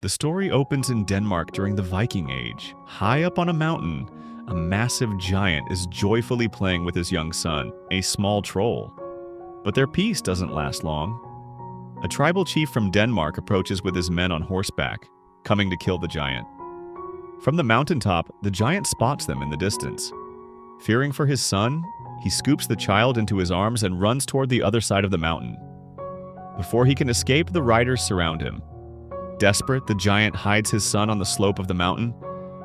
The story opens in Denmark during the Viking Age. High up on a mountain, a massive giant is joyfully playing with his young son, a small troll. But their peace doesn't last long. A tribal chief from Denmark approaches with his men on horseback, coming to kill the giant. From the mountaintop, the giant spots them in the distance. Fearing for his son, he scoops the child into his arms and runs toward the other side of the mountain. Before he can escape, the riders surround him. Desperate, the giant hides his son on the slope of the mountain,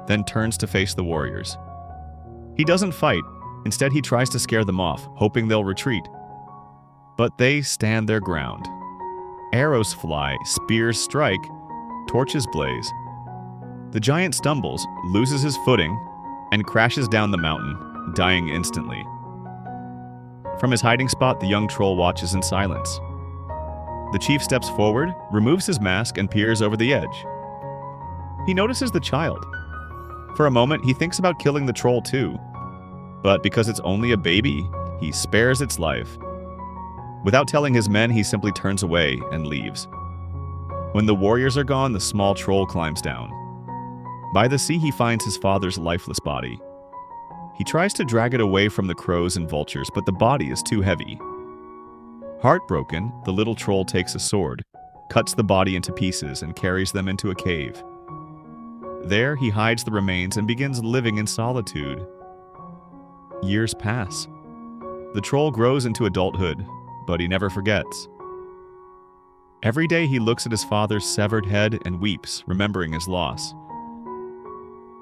then turns to face the warriors. He doesn't fight. Instead, he tries to scare them off, hoping they'll retreat. But they stand their ground. Arrows fly, spears strike, torches blaze. The giant stumbles, loses his footing, and crashes down the mountain, dying instantly. From his hiding spot, the young troll watches in silence. The chief steps forward, removes his mask, and peers over the edge. He notices the child. For a moment, he thinks about killing the troll too. But because it's only a baby, he spares its life. Without telling his men, he simply turns away and leaves. When the warriors are gone, the small troll climbs down. By the sea, he finds his father's lifeless body. He tries to drag it away from the crows and vultures, but the body is too heavy. Heartbroken, the little troll takes a sword, cuts the body into pieces, and carries them into a cave. There, he hides the remains and begins living in solitude. Years pass. The troll grows into adulthood, but he never forgets. Every day he looks at his father's severed head and weeps, remembering his loss.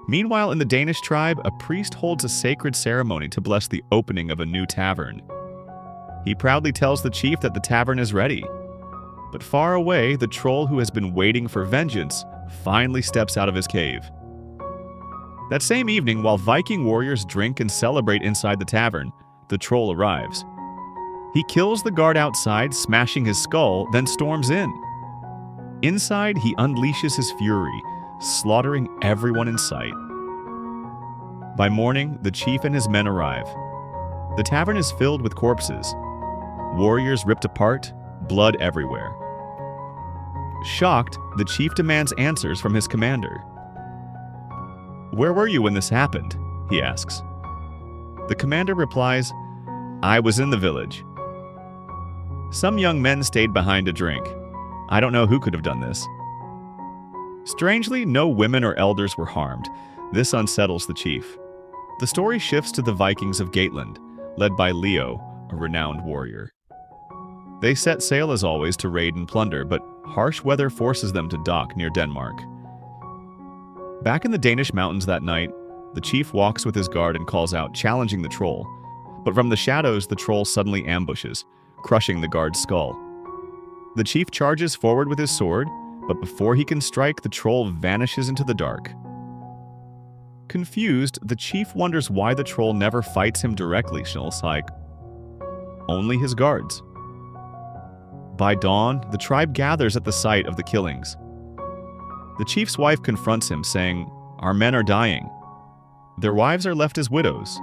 Meanwhile, in the Danish tribe, a priest holds a sacred ceremony to bless the opening of a new tavern. He proudly tells the chief that the tavern is ready. But far away, the troll who has been waiting for vengeance finally steps out of his cave. That same evening, while Viking warriors drink and celebrate inside the tavern, the troll arrives. He kills the guard outside, smashing his skull, then storms in. Inside, he unleashes his fury, slaughtering everyone in sight. By morning, the chief and his men arrive. The tavern is filled with corpses. Warriors ripped apart, blood everywhere. Shocked, the chief demands answers from his commander. "Where were you when this happened?" he asks. The commander replies, "I was in the village. Some young men stayed behind to drink. I don't know who could have done this." Strangely, no women or elders were harmed. This unsettles the chief. The story shifts to the Vikings of Gatland, led by Leo, a renowned warrior. They set sail as always to raid and plunder, but harsh weather forces them to dock near Denmark. Back in the Danish mountains that night, the chief walks with his guard and calls out, challenging the troll. But from the shadows, the troll suddenly ambushes, crushing the guard's skull. The chief charges forward with his sword, but before he can strike, the troll vanishes into the dark. Confused, the chief wonders why the troll never fights him directly, like only his guards. By dawn, the tribe gathers at the site of the killings. The chief's wife confronts him, saying, "Our men are dying." Their wives are left as widows.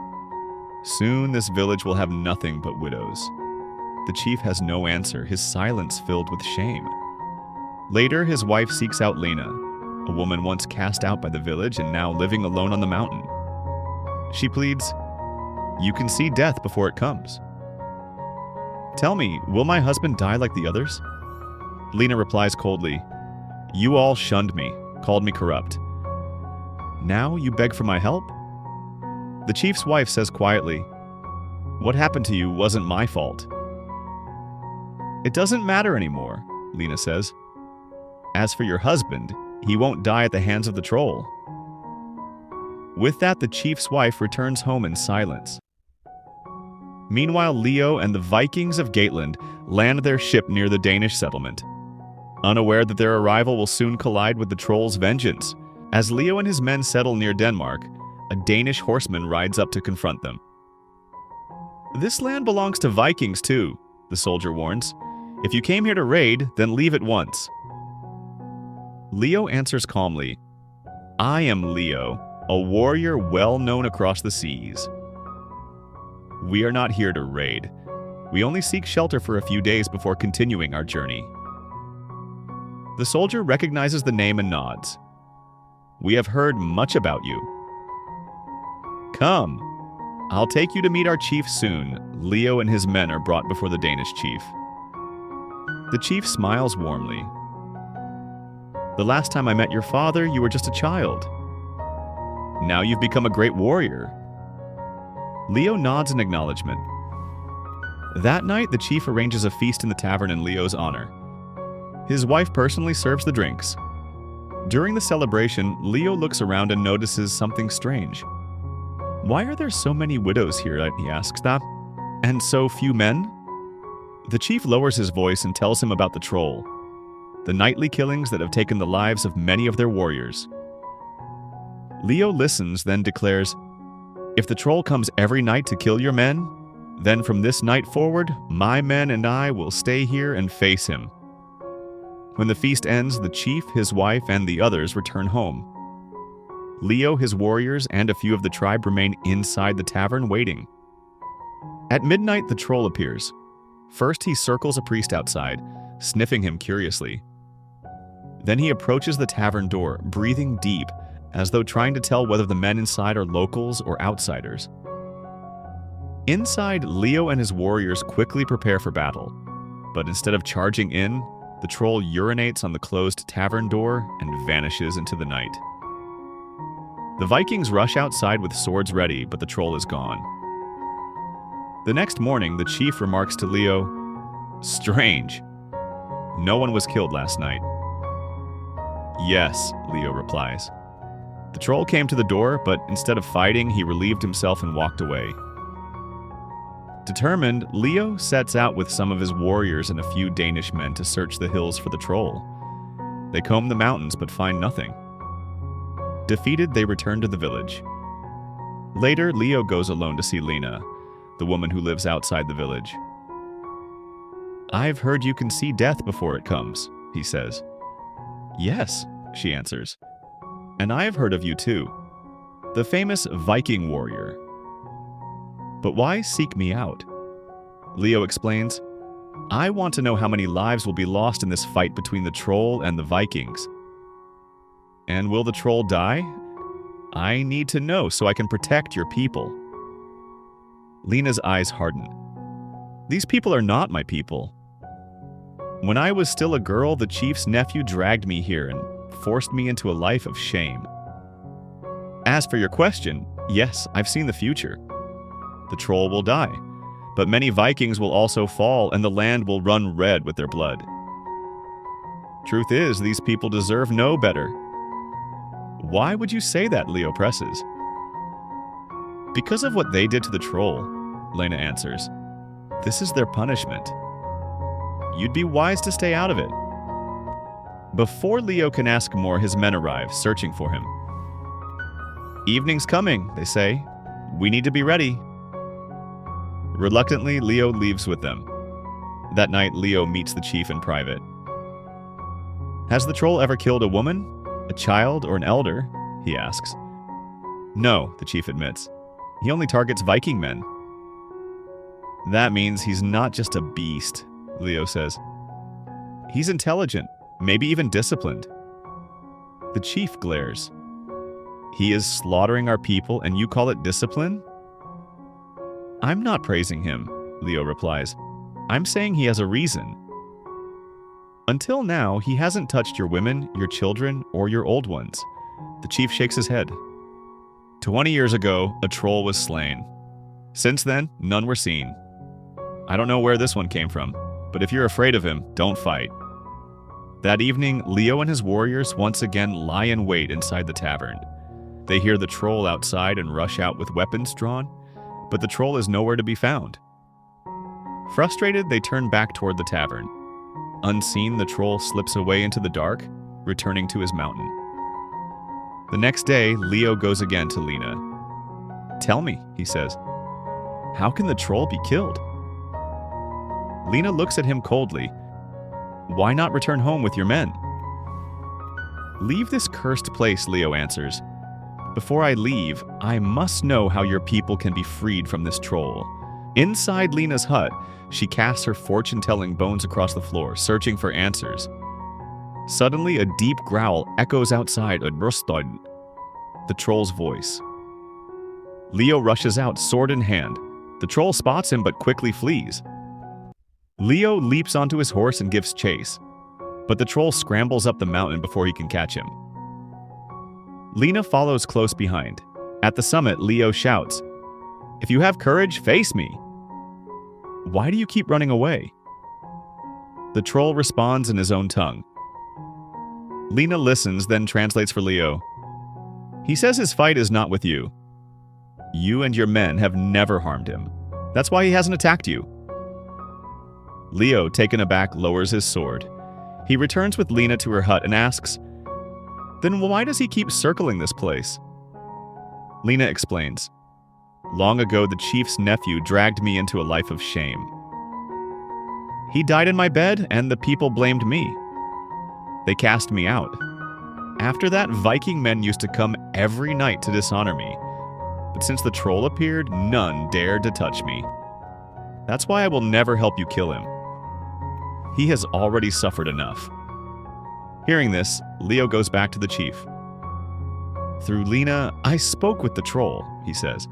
Soon this village will have nothing but widows. The chief has no answer, his silence filled with shame. Later, his wife seeks out Lena, a woman once cast out by the village and now living alone on the mountain. She pleads, "You can see death before it comes. Tell me, will my husband die like the others?" Lena replies coldly, "You all shunned me, called me corrupt. Now you beg for my help?" The chief's wife says quietly, "What happened to you wasn't my fault." "It doesn't matter anymore," Lena says. "As for your husband, he won't die at the hands of the troll." With that, the chief's wife returns home in silence. Meanwhile, Leo and the Vikings of Gatland land their ship near the Danish settlement. Unaware that their arrival will soon collide with the troll's vengeance, as Leo and his men settle near Denmark, a Danish horseman rides up to confront them. "This land belongs to Vikings too," the soldier warns. "If you came here to raid, then leave at once." Leo answers calmly, "I am Leo, a warrior well known across the seas. We are not here to raid. We only seek shelter for a few days before continuing our journey." The soldier recognizes the name and nods. "We have heard much about you." "Come, I'll take you to meet our chief soon." Leo and his men are brought before the Danish chief. The chief smiles warmly. "The last time I met your father, you were just a child. Now you've become a great warrior." Leo nods in acknowledgement. That night, the chief arranges a feast in the tavern in Leo's honor. His wife personally serves the drinks. During the celebration, Leo looks around and notices something strange. "Why are there so many widows here?" he asks. "And so few men?" The chief lowers his voice and tells him about the troll, the nightly killings that have taken the lives of many of their warriors. Leo listens, then declares, "If the troll comes every night to kill your men, then from this night forward, my men and I will stay here and face him." When the feast ends, the chief, his wife, and the others return home. Leo, his warriors, and a few of the tribe remain inside the tavern waiting. At midnight, the troll appears. First, he circles a priest outside, sniffing him curiously. Then he approaches the tavern door, breathing deep, as though trying to tell whether the men inside are locals or outsiders. Inside, Leo and his warriors quickly prepare for battle, but instead of charging in, the troll urinates on the closed tavern door and vanishes into the night. The Vikings rush outside with swords ready, but the troll is gone. The next morning, the chief remarks to Leo, "Strange. No one was killed last night." "Yes," Leo replies. The troll came to the door, but instead of fighting, he relieved himself and walked away. Determined, Leo sets out with some of his warriors and a few Danish men to search the hills for the troll. They comb the mountains but find nothing. Defeated, they return to the village. Later, Leo goes alone to see Lena, the woman who lives outside the village. "I've heard you can see death before it comes," he says. "Yes," she answers. "And I have heard of you too, the famous Viking warrior. But why seek me out?" Leo explains, "I want to know how many lives will be lost in this fight between the troll and the Vikings. And will the troll die? I need to know so I can protect your people." Lena's eyes harden. "These people are not my people. When I was still a girl, the chief's nephew dragged me here and forced me into a life of shame. As for your question, yes, I've seen the future. The troll will die, but many Vikings will also fall and the land will run red with their blood. Truth is, these people deserve no better." "Why would you say that?" Leo presses. "Because of what they did to the troll," Lena answers. "This is their punishment. You'd be wise to stay out of it." Before Leo can ask more, his men arrive, searching for him. "Evening's coming," they say. "We need to be ready." Reluctantly, Leo leaves with them. That night, Leo meets the chief in private. "Has the troll ever killed a woman, a child, or an elder?" he asks. "No," the chief admits. "He only targets Viking men." "That means he's not just a beast," Leo says. "He's intelligent, maybe even disciplined." The chief glares. "He is slaughtering our people and you call it discipline?" "I'm not praising him," Leo replies. "I'm saying he has a reason. Until now, he hasn't touched your women, your children, or your old ones." The chief shakes his head. 20 years ago, a troll was slain. Since then, none were seen. I don't know where this one came from, but if you're afraid of him, don't fight." That evening, Leo and his warriors once again lie in wait inside the tavern. They hear the troll outside and rush out with weapons drawn, but the troll is nowhere to be found. Frustrated, they turn back toward the tavern. Unseen, the troll slips away into the dark, returning to his mountain. The next day, Leo goes again to Lena. "Tell me," he says, "how can the troll be killed?" Lena looks at him coldly. "Why not return home with your men?" "Leave this cursed place," Leo answers. "Before I leave, I must know how your people can be freed from this troll." Inside Lena's hut, she casts her fortune-telling bones across the floor, searching for answers. Suddenly, a deep growl echoes outside the troll's voice. Leo rushes out, sword in hand. The troll spots him but quickly flees. Leo leaps onto his horse and gives chase, but the troll scrambles up the mountain before he can catch him. Lena follows close behind. At the summit, Leo shouts, "If you have courage, face me." "Why do you keep running away?" The troll responds in his own tongue. Lena listens, then translates for Leo. "He says his fight is not with you. You and your men have never harmed him. That's why he hasn't attacked you." Leo, taken aback, lowers his sword. He returns with Lena to her hut and asks, "Then why does he keep circling this place?" Lena explains, "Long ago, the chief's nephew dragged me into a life of shame. He died in my bed, and the people blamed me. They cast me out. After that, Viking men used to come every night to dishonor me. But since the troll appeared, none dared to touch me. That's why I will never help you kill him. He has already suffered enough." Hearing this, Leo goes back to the chief. "Through Lena, I spoke with the troll," he says.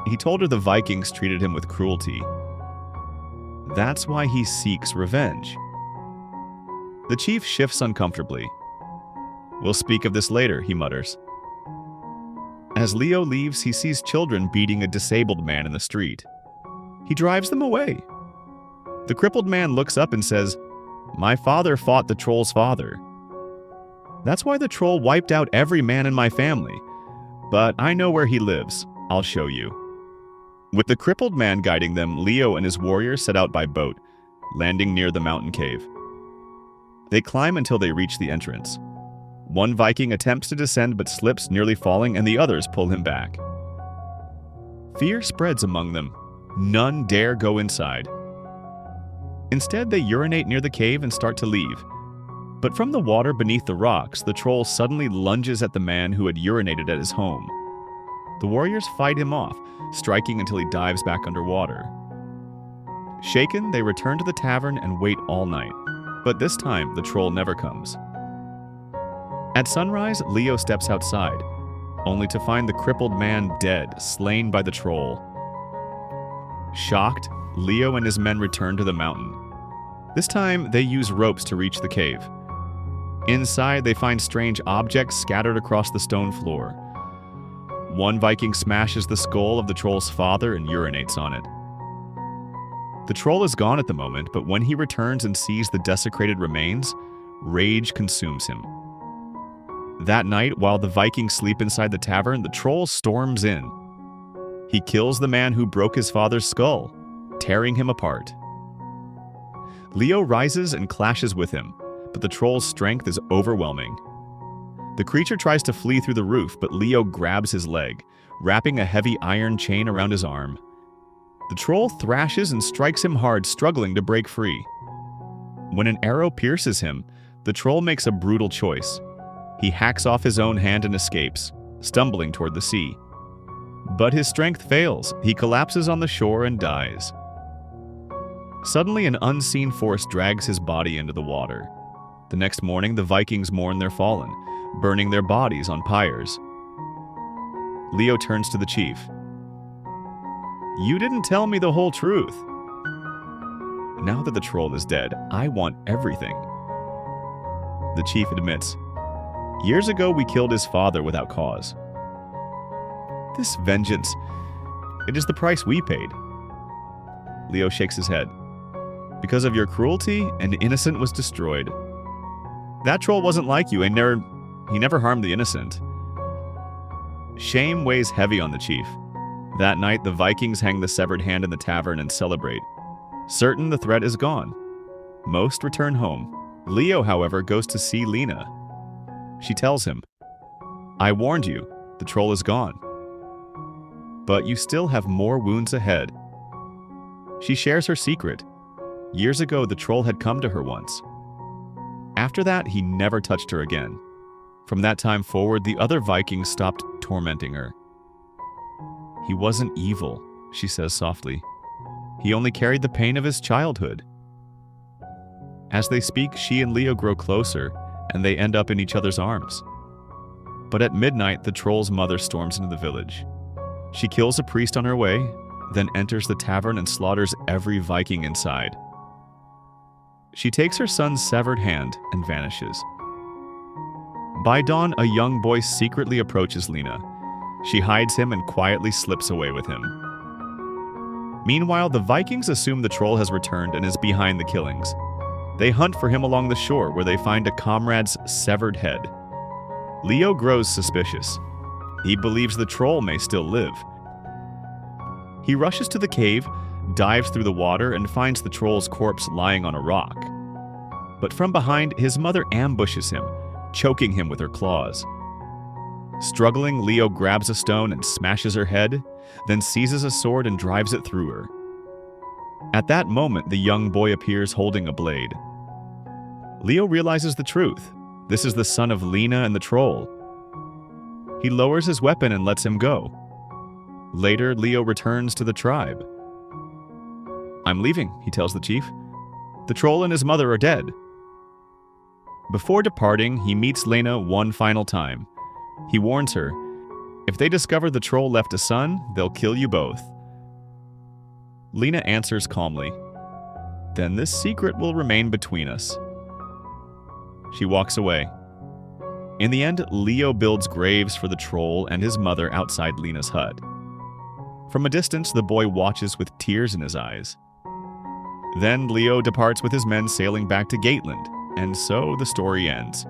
"He told her the Vikings treated him with cruelty. That's why he seeks revenge." The chief shifts uncomfortably. "We'll speak of this later," he mutters. As Leo leaves, he sees children beating a disabled man in the street. He drives them away. The crippled man looks up and says, "My father fought the troll's father. That's why the troll wiped out every man in my family. But I know where he lives. I'll show you." With the crippled man guiding them, Leo and his warriors set out by boat, landing near the mountain cave. They climb until they reach the entrance. One Viking attempts to descend but slips, nearly falling, and the others pull him back. Fear spreads among them. None dare go inside. Instead, they urinate near the cave and start to leave. But from the water beneath the rocks, the troll suddenly lunges at the man who had urinated at his home. The warriors fight him off, striking until he dives back underwater. Shaken, they return to the tavern and wait all night. But this time, the troll never comes. At sunrise, Leo steps outside, only to find the crippled man dead, slain by the troll. Shocked, Leo and his men return to the mountain. This time, they use ropes to reach the cave. Inside, they find strange objects scattered across the stone floor. One Viking smashes the skull of the troll's father and urinates on it. The troll is gone at the moment, but when he returns and sees the desecrated remains, rage consumes him. That night, while the Vikings sleep inside the tavern, the troll storms in. He kills the man who broke his father's skull, tearing him apart. Leo rises and clashes with him, but the troll's strength is overwhelming. The creature tries to flee through the roof, but Leo grabs his leg, wrapping a heavy iron chain around his arm. The troll thrashes and strikes him hard, struggling to break free. When an arrow pierces him, the troll makes a brutal choice. He hacks off his own hand and escapes, stumbling toward the sea. But his strength fails. He collapses on the shore and dies. Suddenly, an unseen force drags his body into the water. The next morning, the Vikings mourn their fallen, burning their bodies on pyres. Leo turns to the chief. "You didn't tell me the whole truth." "Now that the troll is dead, I want everything." The chief admits, "Years ago, we killed his father without cause. This vengeance, it is the price we paid." Leo shakes his head. "Because of your cruelty, an innocent was destroyed. That troll wasn't like you, and he never harmed the innocent." Shame weighs heavy on the chief. That night, the Vikings hang the severed hand in the tavern and celebrate. Certain the threat is gone. Most return home. Leo, however, goes to see Lena. She tells him, "I warned you, the troll is gone. But you still have more wounds ahead." She shares her secret. Years ago, the troll had come to her once. After that, he never touched her again. From that time forward, the other Vikings stopped tormenting her. "He wasn't evil," she says softly. "He only carried the pain of his childhood." As they speak, she and Leo grow closer, and they end up in each other's arms. But at midnight, the troll's mother storms into the village. She kills a priest on her way, then enters the tavern and slaughters every Viking inside. She takes her son's severed hand and vanishes. By dawn, a young boy secretly approaches Lena. She hides him and quietly slips away with him. Meanwhile, the Vikings assume the troll has returned and is behind the killings. They hunt for him along the shore, where they find a comrade's severed head. Leo grows suspicious. He believes the troll may still live. He rushes to the cave, dives through the water, and finds the troll's corpse lying on a rock. But from behind, his mother ambushes him, choking him with her claws. Struggling, Leo grabs a stone and smashes her head, then seizes a sword and drives it through her. At that moment, the young boy appears holding a blade. Leo realizes the truth. This is the son of Lena and the troll. He lowers his weapon and lets him go. Later, Leo returns to the tribe. "I'm leaving," he tells the chief. "The troll and his mother are dead." Before departing, he meets Lena one final time. He warns her, "If they discover the troll left a son, they'll kill you both." Lena answers calmly, "Then this secret will remain between us." She walks away. In the end, Leo builds graves for the troll and his mother outside Lena's hut. From a distance, the boy watches with tears in his eyes. Then Leo departs with his men, sailing back to Gateland, and so the story ends.